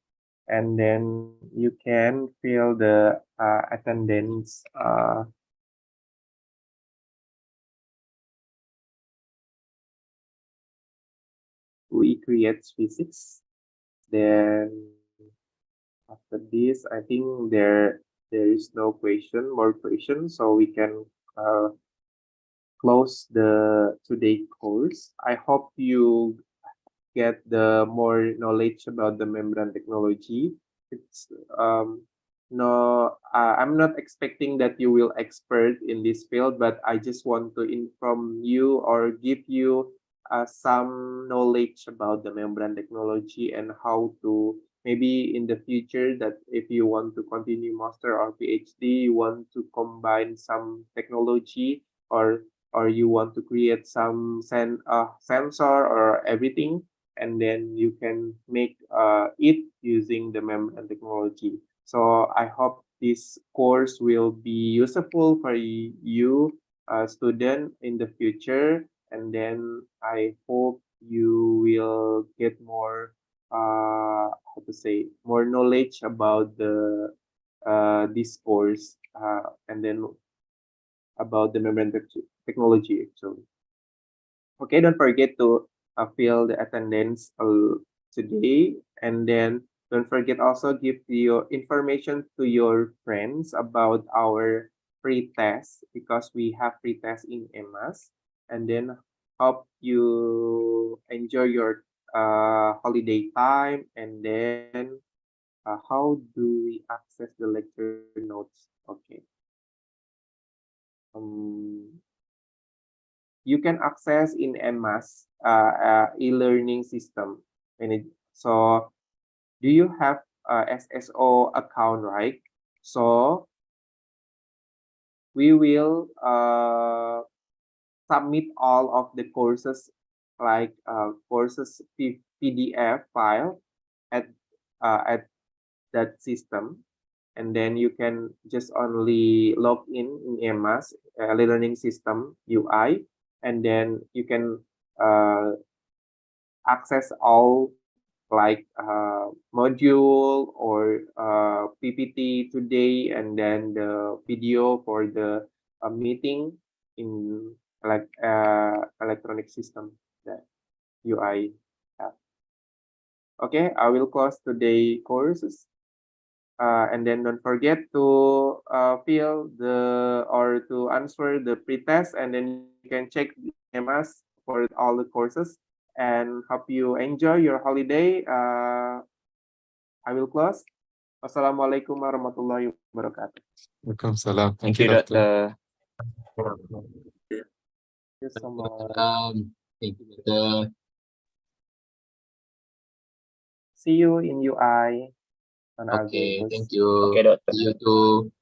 and then you can fill the attendance we create physics. Then after this, I think there is no more questions, so we can uh, close the today course. I hope you get the more knowledge about the membrane technology. It's no, I'm not expecting that you will expert in this field, but I just want to inform you or give you some knowledge about the membrane technology and how to maybe in the future that if you want to continue master or PhD, you want to combine some technology or you want to create some sensor or everything and then you can make it using the membrane technology. So I hope this course will be useful for you, student, in the future. And then I hope you will get more, how to say, more knowledge about the this course, and then about the membrane technology actually. Okay, don't forget to fill the attendance today, and then don't forget also give your information to your friends about our free test, because we have free test in EMAS. And then hope you enjoy your holiday time. And then how do we access the lecture notes? Okay. You can access in EMAS e-learning system. So do you have SSO account, right? So we will submit all of the courses, like courses PDF file at that system, and then you can just only log in EMAS learning system UI, and then you can access all, like module or PPT today, and then the video for the meeting in like electronic system that UI have. Okay, I will close today courses. And then don't forget to fill the or to answer the pretest, and then you can check the EMAS for all the courses. And hope you enjoy your holiday. I will close. Wassalamualaikum warahmatullahi wabarakatuh. Welcome, salam. Thank you, Doctor. Thank you so much. Thank you, Doctor. See you in UI on Okay, August. thank you. Okay, Doctor. See you too.